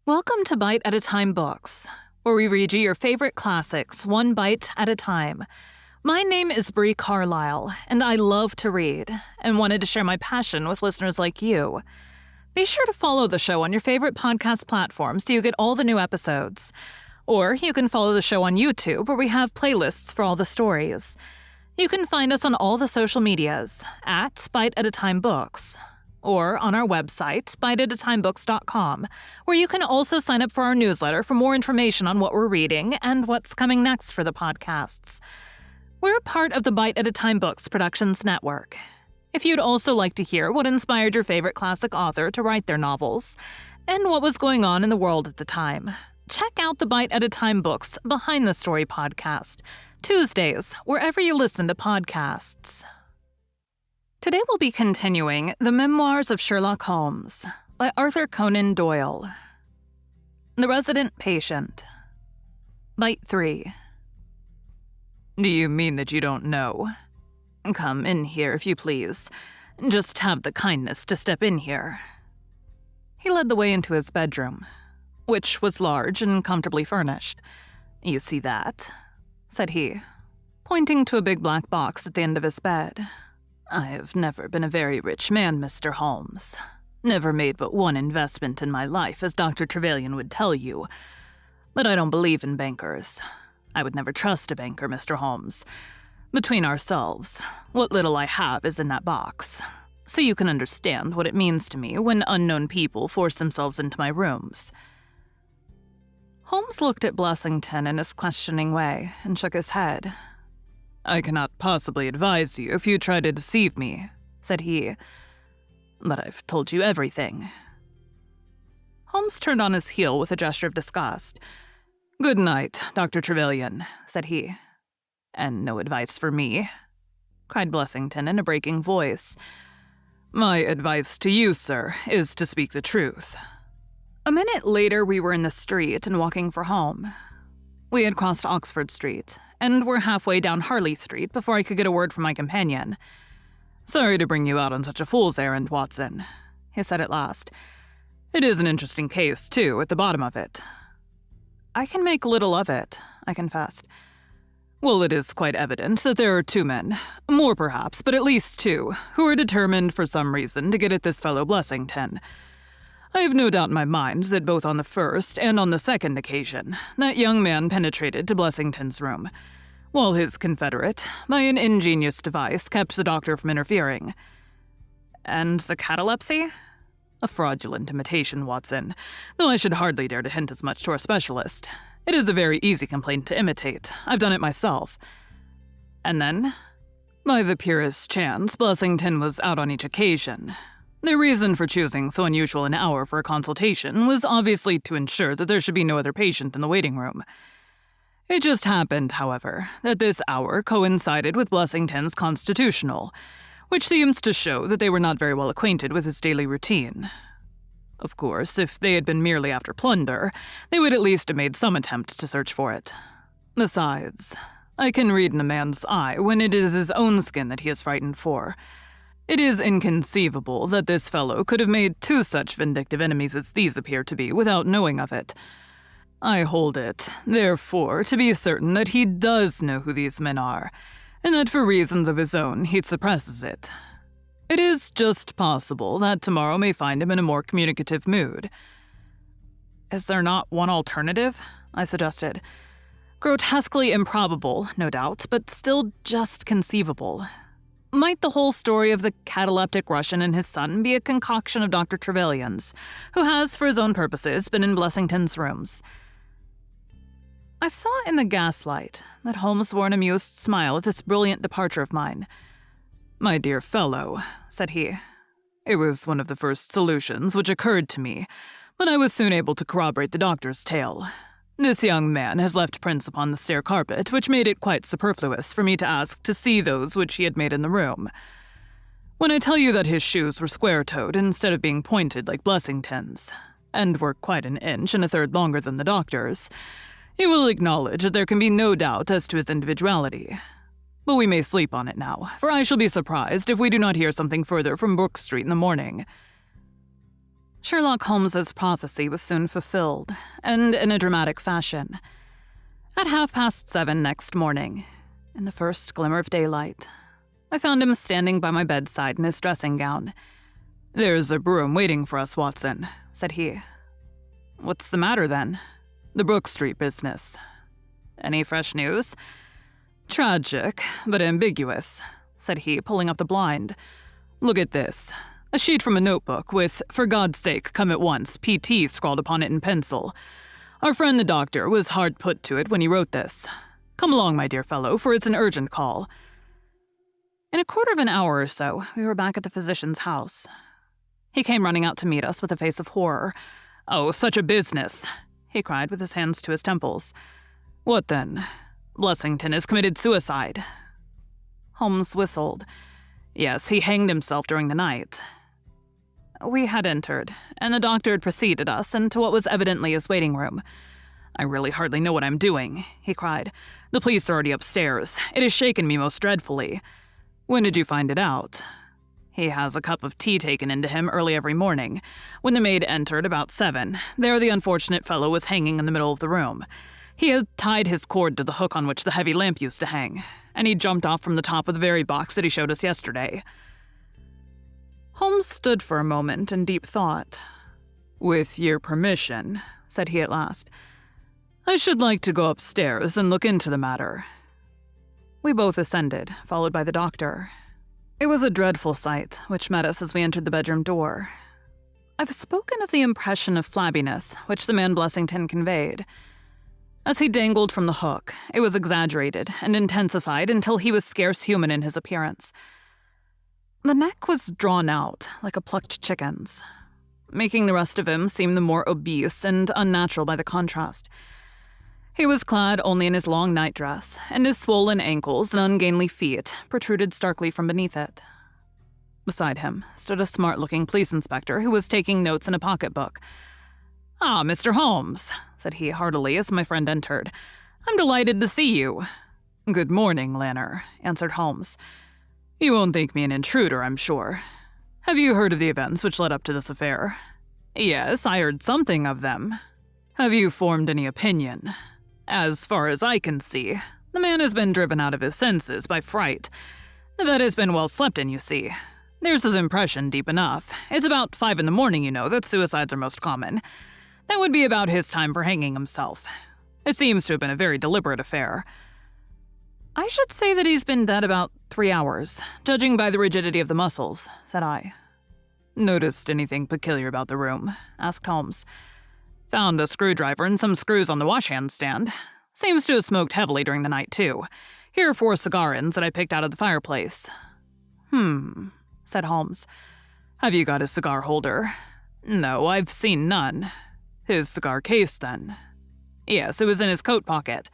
Welcome to Bite at a Time Books, where we read you your favorite classics one bite at a time. My name is Bree Carlile, and I love to read, and wanted to share my passion with listeners like you. Be sure to follow the show on your favorite podcast platform so you get all the new episodes. Or you can follow the show on YouTube, where we have playlists for all the stories. You can find us on all the social medias at Bite at a Time Books, or on our website, biteatatimebooks.com, where you can also sign up for our newsletter for more information on what we're reading and what's coming next for the podcasts. We're a part of the Bite at a Time Books Productions Network. If you'd also like to hear what inspired your favorite classic author to write their novels, and what was going on in the world at the time, check out the Bite at a Time Books Behind the Story podcast, Tuesdays, wherever you listen to podcasts. Today we'll be continuing The Memoirs of Sherlock Holmes by Arthur Conan Doyle. The Resident Patient. Bite 3. Do you mean that you don't know? Come in here, if you please. Just have the kindness to step in here. He led the way into his bedroom, which was large and comfortably furnished. You see that? Said he, pointing to a big black box at the end of his bed. I have never been a very rich man, Mr. Holmes. Never made but one investment in my life, as Dr. Trevelyan would tell you. But I don't believe in bankers. I would never trust a banker, Mr. Holmes. Between ourselves, what little I have is in that box. So you can understand what it means to me when unknown people force themselves into my rooms. Holmes looked at Blessington in his questioning way and shook his head. I cannot possibly advise you if you try to deceive me, said he. But I've told you everything. Holmes turned on his heel with a gesture of disgust. Good night, Dr. Trevelyan, said he. And no advice for me, cried Blessington in a breaking voice. My advice to you, sir, is to speak the truth. A minute later, we were in the street and walking for home. We had crossed Oxford Street, and were halfway down Harley Street before I could get a word from my companion. Sorry to bring you out on such a fool's errand, Watson, he said at last. It is an interesting case, too, at the bottom of it. I can make little of it, I confessed. Well, it is quite evident that there are two men, more perhaps, but at least two, who are determined for some reason to get at this fellow Blessington. I have no doubt in my mind that both on the first and on the second occasion, that young man penetrated to Blessington's room, while his confederate, by an ingenious device, kept the doctor from interfering. And the catalepsy? A fraudulent imitation, Watson, though I should hardly dare to hint as much to our specialist. It is a very easy complaint to imitate. I've done it myself. And then, by the purest chance, Blessington was out on each occasion. The reason for choosing so unusual an hour for a consultation was obviously to ensure that there should be no other patient in the waiting room. It just happened, however, that this hour coincided with Blessington's constitutional, which seems to show that they were not very well acquainted with his daily routine. Of course, if they had been merely after plunder, they would at least have made some attempt to search for it. Besides, I can read in a man's eye when it is his own skin that he is frightened for. It is inconceivable that this fellow could have made two such vindictive enemies as these appear to be without knowing of it. I hold it, therefore, to be certain that he does know who these men are, and that for reasons of his own he suppresses it. It is just possible that tomorrow may find him in a more communicative mood. Is there not one alternative? I suggested. Grotesquely improbable, no doubt, but still just conceivable. Might the whole story of the cataleptic Russian and his son be a concoction of Dr. Trevelyan's, who has, for his own purposes, been in Blessington's rooms? I saw in the gaslight that Holmes wore an amused smile at this brilliant departure of mine. My dear fellow, said he, it was one of the first solutions which occurred to me, but I was soon able to corroborate the doctor's tale. This young man has left prints upon the stair carpet, which made it quite superfluous for me to ask to see those which he had made in the room. When I tell you that his shoes were square-toed instead of being pointed like Blessington's, and were quite an inch and a third longer than the doctor's, you will acknowledge that there can be no doubt as to his individuality. But we may sleep on it now, for I shall be surprised if we do not hear something further from Brook Street in the morning. Sherlock Holmes's prophecy was soon fulfilled, and in a dramatic fashion. At 7:30 next morning, in the first glimmer of daylight, I found him standing by my bedside in his dressing gown. "There's a brougham waiting for us, Watson," said he. "What's the matter, then?" "The Brook Street business." "Any fresh news?" "Tragic, but ambiguous," said he, pulling up the blind. "Look at this. A sheet from a notebook with, 'For God's sake, come at once,' PT scrawled upon it in pencil. Our friend the doctor was hard put to it when he wrote this. Come along, my dear fellow, for it's an urgent call." In a quarter of an hour or so, we were back at the physician's house. He came running out to meet us with a face of horror. "Oh, such a business," he cried with his hands to his temples. "What then?" "Blessington has committed suicide." Holmes whistled. "Yes, he hanged himself during the night." We had entered, and the doctor had preceded us into what was evidently his waiting room. "I really hardly know what I'm doing," he cried. "The police are already upstairs. It has shaken me most dreadfully." "When did you find it out?" "He has a cup of tea taken into him early every morning. When the maid entered about 7, there the unfortunate fellow was hanging in the middle of the room. He had tied his cord to the hook on which the heavy lamp used to hang, and he jumped off from the top of the very box that he showed us yesterday." Holmes stood for a moment in deep thought. "With your permission," said he at last, "I should like to go upstairs and look into the matter." We both ascended, followed by the doctor. It was a dreadful sight which met us as we entered the bedroom door. I've spoken of the impression of flabbiness which the man Blessington conveyed. As he dangled from the hook, it was exaggerated and intensified until he was scarce human in his appearance. The neck was drawn out like a plucked chicken's, making the rest of him seem the more obese and unnatural by the contrast. He was clad only in his long nightdress, and his swollen ankles and ungainly feet protruded starkly from beneath it. Beside him stood a smart-looking police inspector who was taking notes in a pocketbook. "Ah, Mr. Holmes," said he heartily as my friend entered. "I'm delighted to see you." "Good morning, Lanner," answered Holmes. "You won't think me an intruder, I'm sure. Have you heard of the events which led up to this affair?" "Yes, I heard something of them." "Have you formed any opinion?" "As far as I can see, the man has been driven out of his senses by fright. The bed has been well slept in, you see. There's his impression deep enough. It's about 5 in the morning, you know, that suicides are most common. That would be about his time for hanging himself. It seems to have been a very deliberate affair." "I should say that he's been dead about 3 hours, judging by the rigidity of the muscles," said I. "Noticed anything peculiar about the room?" asked Holmes. "Found a screwdriver and some screws on the washhand stand. Seems to have smoked heavily during the night, too. Here are 4 cigar ends that I picked out of the fireplace." Said Holmes. "Have you got a cigar holder?" "No, I've seen none." "His cigar case, then?" "Yes, it was in his coat pocket."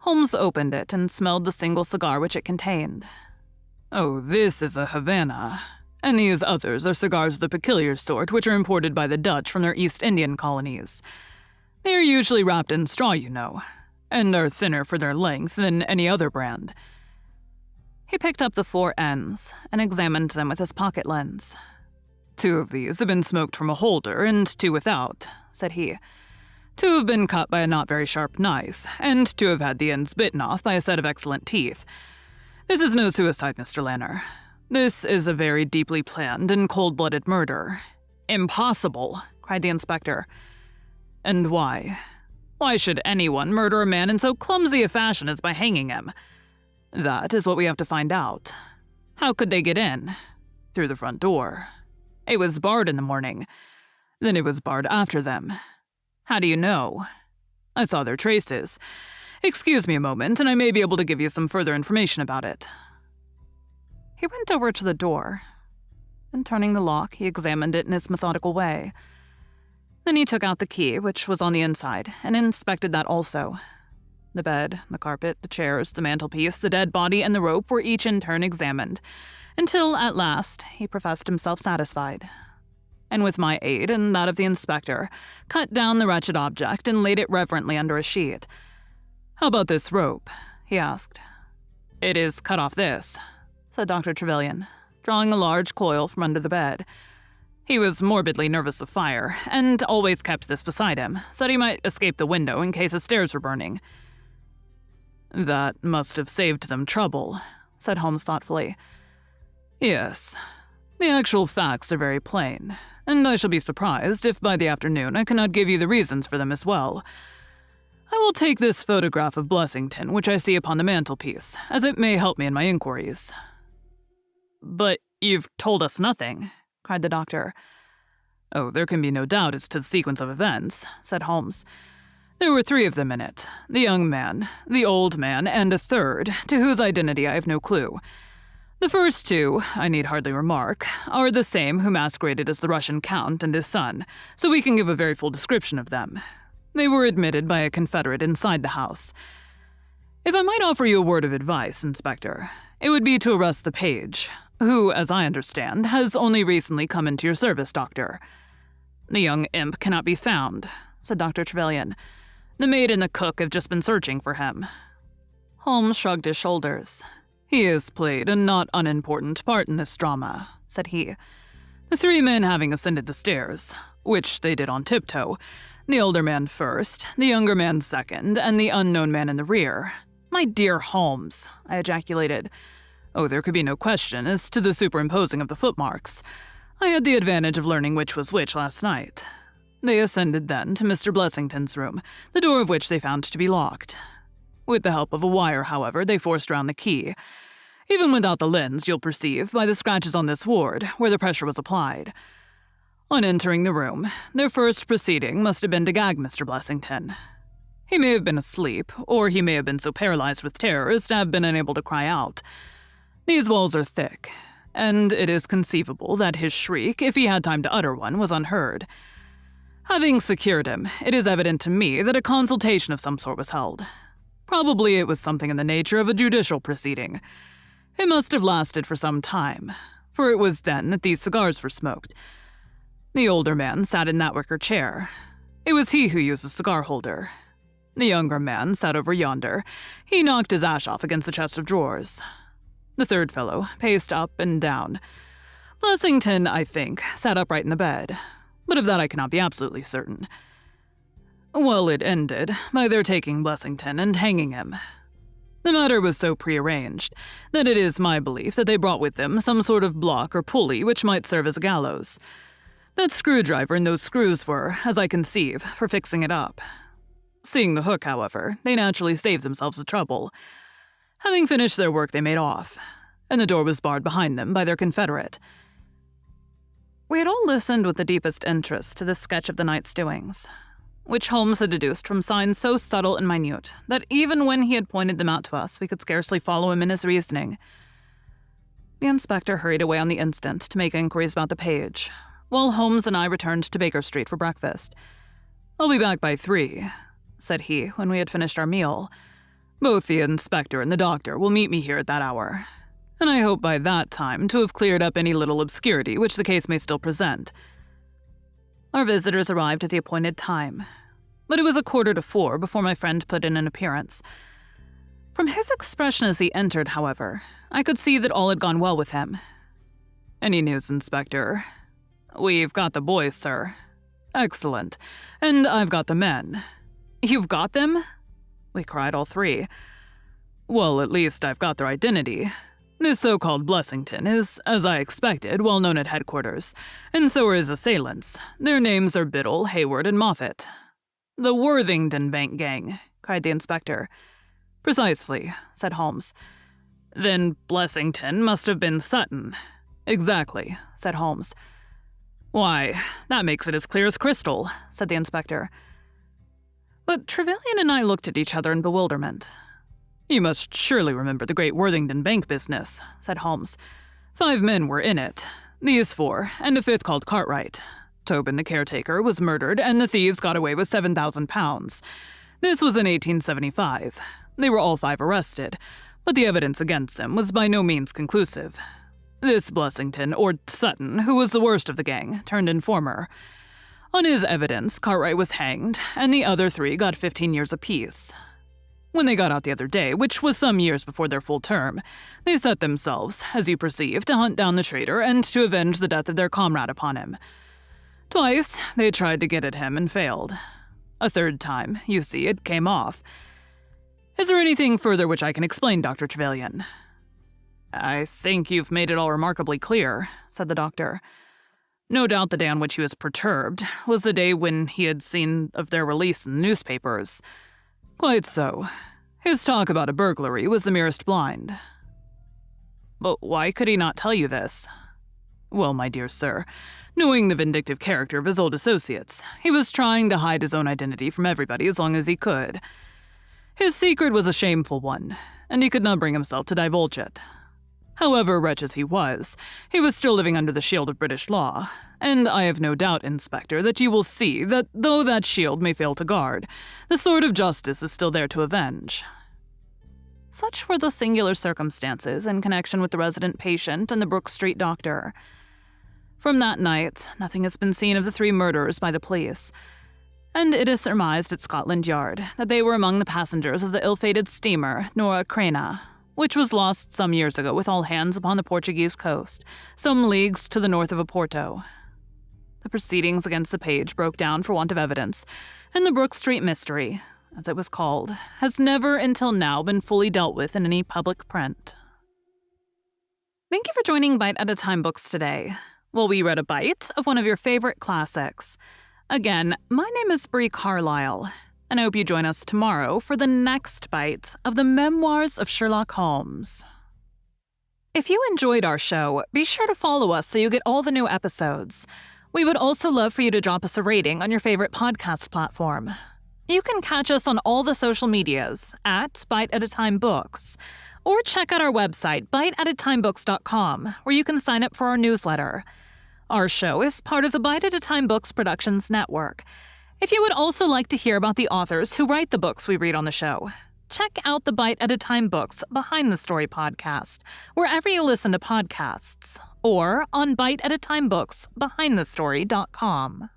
Holmes opened it and smelled the single cigar which it contained. "Oh, this is a Havana. And these others are cigars of the peculiar sort which are imported by the Dutch from their East Indian colonies. They are usually wrapped in straw, you know, and are thinner for their length than any other brand." He picked up the 4 ends and examined them with his pocket lens. "2 of these have been smoked from a holder and 2 without," said he. "2 have been cut by a not very sharp knife, and 2 have had the ends bitten off by a set of excellent teeth. This is no suicide, Mr. Lanner. This is a very deeply planned and cold-blooded murder." "Impossible," cried the inspector. "And why? Why should anyone murder a man in so clumsy a fashion as by hanging him? That is what we have to find out. How could they get in?" "Through the front door." "It was barred in the morning." "Then it was barred after them." "How do you know?" "I saw their traces. Excuse me a moment, and I may be able to give you some further information about it." He went over to the door, and turning the lock, he examined it in his methodical way. Then he took out the key, which was on the inside, and inspected that also. The bed, the carpet, the chairs, the mantelpiece, the dead body, and the rope were each in turn examined, until, at last, he professed himself satisfied, and with my aid and that of the inspector, cut down the wretched object and laid it reverently under a sheet. "How about this rope?" he asked. "It is cut off this," said Dr. Trevelyan, drawing a large coil from under the bed. He was morbidly nervous of fire, and always kept this beside him, so that he might escape the window in case his stairs were burning. That must have saved them trouble, said Holmes thoughtfully. Yes, the actual facts are very plain, and I shall be surprised if by the afternoon I cannot give you the reasons for them as well. I will take this photograph of Blessington, which I see upon the mantelpiece, as it may help me in my inquiries. But you've told us nothing, cried the doctor. Oh, there can be no doubt as to the sequence of events, said Holmes. There were 3 of them in it, the young man, the old man, and a third, to whose identity I have no clue. The first 2, I need hardly remark, are the same who masqueraded as the Russian count and his son, so we can give a very full description of them. They were admitted by a confederate inside the house. If I might offer you a word of advice, Inspector, it would be to arrest the page, who, as I understand, has only recently come into your service, Doctor. The young imp cannot be found, said Dr. Trevelyan. The maid and the cook have just been searching for him. Holmes shrugged his shoulders. He has played a not unimportant part in this drama, said he. The 3 men having ascended the stairs, which they did on tiptoe, the older man first, the younger man second, and the unknown man in the rear. My dear Holmes, I ejaculated. Oh, there could be no question as to the superimposing of the footmarks. I had the advantage of learning which was which last night. They ascended then to Mr. Blessington's room, the door of which they found to be locked. With the help of a wire, however, they forced round the key. Even without the lens, you'll perceive by the scratches on this ward where the pressure was applied. On entering the room, their first proceeding must have been to gag Mr. Blessington. He may have been asleep, or he may have been so paralyzed with terror as to have been unable to cry out. These walls are thick, and it is conceivable that his shriek, if he had time to utter one, was unheard. Having secured him, it is evident to me that a consultation of some sort was held. Probably it was something in the nature of a judicial proceeding. It must have lasted for some time, for it was then that these cigars were smoked. The older man sat in that wicker chair. It was he who used the cigar holder. The younger man sat over yonder. He knocked his ash off against the chest of drawers. The third fellow paced up and down. Blessington, I think, sat upright in the bed, but of that I cannot be absolutely certain. Well, it ended by their taking Blessington and hanging him. The matter was so prearranged that it is my belief that they brought with them some sort of block or pulley which might serve as a gallows. That screwdriver and those screws were, as I conceive, for fixing it up. Seeing the hook, however, they naturally saved themselves the trouble. Having finished their work, they made off, and the door was barred behind them by their confederate. We had all listened with the deepest interest to this sketch of the night's doings, which Holmes had deduced from signs so subtle and minute that even when he had pointed them out to us, we could scarcely follow him in his reasoning. The inspector hurried away on the instant to make inquiries about the page, while Holmes and I returned to Baker Street for breakfast. I'll be back by 3, said he when we had finished our meal. Both the inspector and the doctor will meet me here at that hour, and I hope by that time to have cleared up any little obscurity which the case may still present. Our visitors arrived at the appointed time, but it was 3:45 before my friend put in an appearance. From his expression as he entered, however, I could see that all had gone well with him. Any news, Inspector? We've got the boys, sir. Excellent. And I've got the men. You've got them? We cried, all 3. Well, at least I've got their identity. This so-called Blessington is, as I expected, well known at headquarters, and so are his assailants. Their names are Biddle, Hayward, and Moffat. The Worthington Bank gang, cried the inspector. Precisely, said Holmes. Then Blessington must have been Sutton. Exactly, said Holmes. Why, that makes it as clear as crystal, said the inspector. But Trevelyan and I looked at each other in bewilderment. You must surely remember the great Worthington Bank business, said Holmes. 5 men were in it. These 4, and a 5th called Cartwright. Tobin, the caretaker, was murdered, and the thieves got away with £7,000. This was in 1875. They were all 5 arrested, but the evidence against them was by no means conclusive. This Blessington, or Sutton, who was the worst of the gang, turned informer. On his evidence, Cartwright was hanged, and the other 3 got 15 years apiece. When they got out the other day, which was some years before their full term, they set themselves, as you perceive, to hunt down the traitor and to avenge the death of their comrade upon him. Twice, they tried to get at him and failed. A third time, you see, it came off. Is there anything further which I can explain, Dr. Trevelyan? I think you've made it all remarkably clear, said the doctor. No doubt the day on which he was perturbed was the day when he had seen of their release in the newspapers. Quite so. His talk about a burglary was the merest blind. But why could he not tell you this? Well, my dear sir, knowing the vindictive character of his old associates, he was trying to hide his own identity from everybody as long as he could. His secret was a shameful one, and he could not bring himself to divulge it. However wretched as he was still living under the shield of British law, and I have no doubt, Inspector, that you will see that though that shield may fail to guard, the sword of justice is still there to avenge. Such were the singular circumstances in connection with the resident patient and the Brook Street doctor. From that night, nothing has been seen of the three murderers by the police, and it is surmised at Scotland Yard that they were among the passengers of the ill-fated steamer Nora Creina, which was lost some years ago with all hands upon the Portuguese coast, some leagues to the north of Oporto. The proceedings against the page broke down for want of evidence, and the Brook Street mystery, as it was called, has never until now been fully dealt with in any public print. Thank you for joining Bite at a Time Books today. Well, we read a bite of one of your favorite classics. Again, my name is Bree Carlile, and I hope you join us tomorrow for the next bite of the Memoirs of Sherlock Holmes. If you enjoyed our show, be sure to follow us so you get all the new episodes. We would also love for you to drop us a rating on your favorite podcast platform. You can catch us on all the social medias at Bite at a Time Books, or check out our website, biteatatimebooks.com, where you can sign up for our newsletter. Our show is part of the Bite at a Time Books Productions Network. If you would also like to hear about the authors who write the books we read on the show, check out the Bite at a Time Books Behind the Story podcast, wherever you listen to podcasts, or on biteatatimebooksbehindthestory.com.